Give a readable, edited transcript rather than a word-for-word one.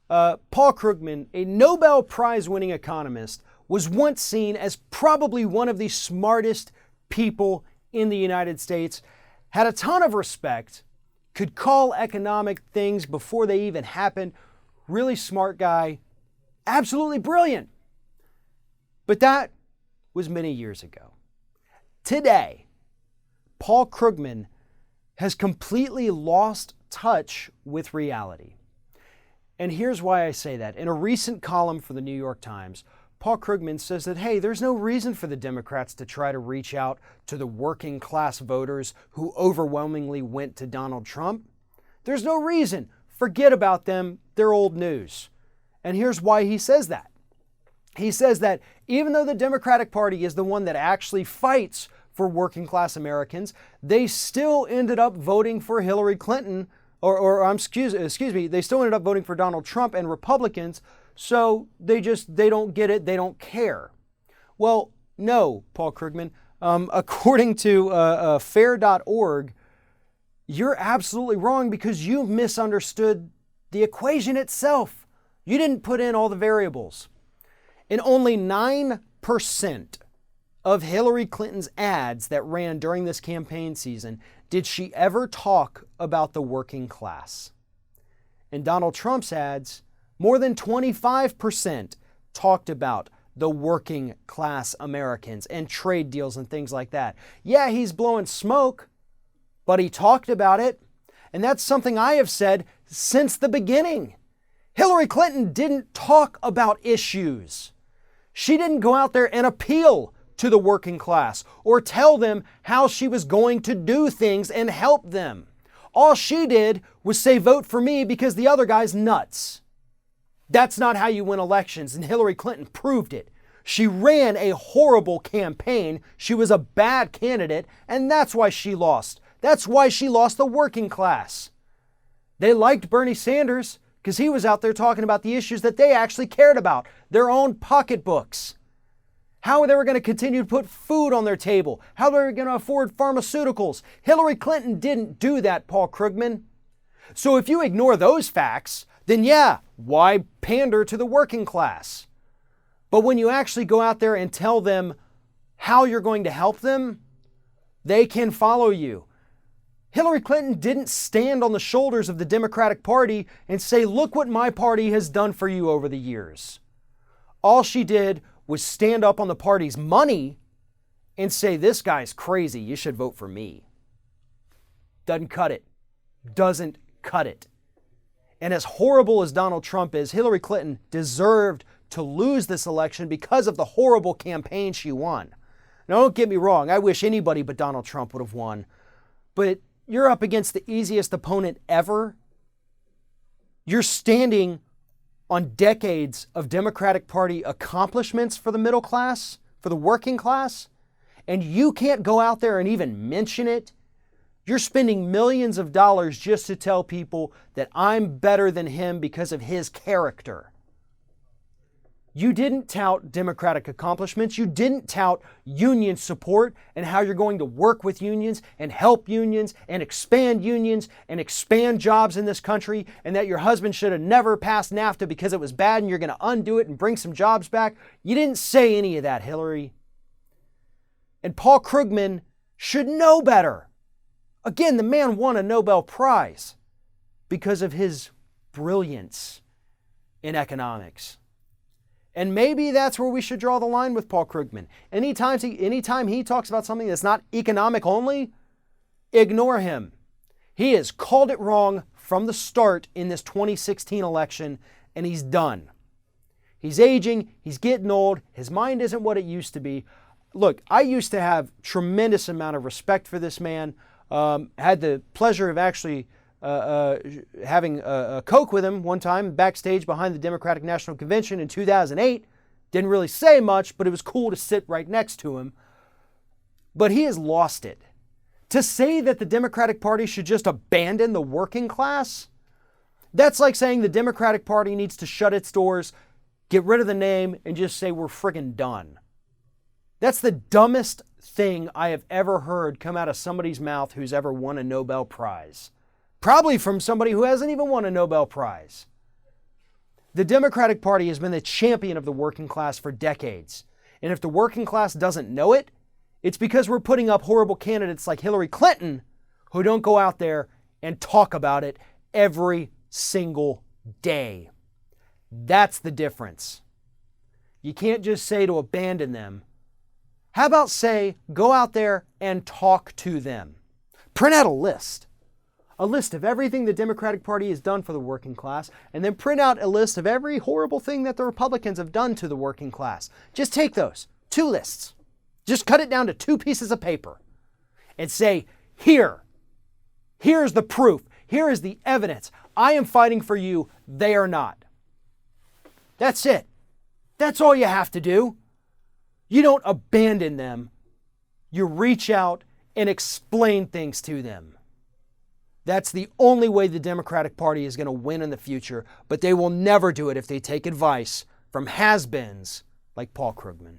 Paul Krugman, a Nobel Prize-winning economist, was once seen as probably one of the smartest people in the United States, had a ton of respect, could call economic things before they even happened. Really smart guy, absolutely brilliant. But that was many years ago. Today, Paul Krugman has completely lost touch with reality. And here's why I say that. In a recent column for the New York Times, Paul Krugman says that, hey, there's no reason for the Democrats to try to reach out to the working class voters who overwhelmingly went to Donald Trump. There's no reason. Forget about them. They're old news. And here's why he says that. He says that even though the Democratic Party is the one that actually fights for working class Americans, they still ended up voting for Hillary Clinton, they still ended up voting for Donald Trump and Republicans, so they don't get it, they don't care. Well, no, Paul Krugman. According to fair.org, you're absolutely wrong because you've misunderstood the equation itself. You didn't put in all the variables. In only 9% of Hillary Clinton's ads that ran during this campaign season did she ever talk about the working class. In Donald Trump's ads, more than 25% talked about the working class Americans and trade deals and things like that. Yeah, he's blowing smoke, but he talked about it. And that's something I have said since the beginning. Hillary Clinton didn't talk about issues. She didn't go out there and appeal to the working class or tell them how she was going to do things and help them. All she did was say, vote for me because the other guy's nuts. That's not how you win elections, and Hillary Clinton proved it. She ran a horrible campaign. She was a bad candidate, and that's why she lost. That's why she lost the working class. They liked Bernie Sanders because he was out there talking about the issues that they actually cared about, their own pocketbooks. How they were going to continue to put food on their table, how they were going to afford pharmaceuticals. Hillary Clinton didn't do that, Paul Krugman. So if you ignore those facts, then yeah, why pander to the working class? But when you actually go out there and tell them how you're going to help them, they can follow you. Hillary Clinton didn't stand on the shoulders of the Democratic Party and say, look what my party has done for you over the years. All she did was stand up on the party's money and say, this guy's crazy, you should vote for me. Doesn't cut it. Doesn't cut it. And as horrible as Donald Trump is, Hillary Clinton deserved to lose this election because of the horrible campaign she won. Now, don't get me wrong, I wish anybody but Donald Trump would have won. But you're up against the easiest opponent ever. You're standing on decades of Democratic Party accomplishments for the middle class, for the working class, and you can't go out there and even mention it. You're spending millions of dollars just to tell people that I'm better than him because of his character. You didn't tout Democratic accomplishments. You didn't tout union support and how you're going to work with unions and help unions and expand jobs in this country, and that your husband should have never passed NAFTA because it was bad and you're going to undo it and bring some jobs back. You didn't say any of that, Hillary. And Paul Krugman should know better. Again, the man won a Nobel Prize because of his brilliance in economics. And maybe that's where we should draw the line with Paul Krugman. Anytime he talks about something that's not economic only, ignore him. He has called it wrong from the start in this 2016 election, and he's done. He's aging, he's getting old, his mind isn't what it used to be. Look, I used to have tremendous amount of respect for this man. Had the pleasure of actually having a Coke with him one time backstage behind the Democratic National Convention in 2008. Didn't really say much, but it was cool to sit right next to him. But he has lost it. To say that the Democratic Party should just abandon the working class, that's like saying the Democratic Party needs to shut its doors, get rid of the name, and just say we're friggin' done. That's the dumbest thing I have ever heard come out of somebody's mouth who's ever won a Nobel Prize. Probably from somebody who hasn't even won a Nobel Prize. The Democratic Party has been the champion of the working class for decades. And if the working class doesn't know it, it's because we're putting up horrible candidates like Hillary Clinton who don't go out there and talk about it every single day. That's the difference. You can't just say to abandon them. How about say, go out there and talk to them? Print out a list of everything the Democratic Party has done for the working class, and then print out a list of every horrible thing that the Republicans have done to the working class. Just take those, 2 lists. Just cut it down to 2 pieces of paper and say, here's the proof. Here is the evidence. I am fighting for you. They are not. That's it. That's all you have to do. You don't abandon them. You reach out and explain things to them. That's the only way the Democratic Party is going to win in the future, but they will never do it if they take advice from has-beens like Paul Krugman.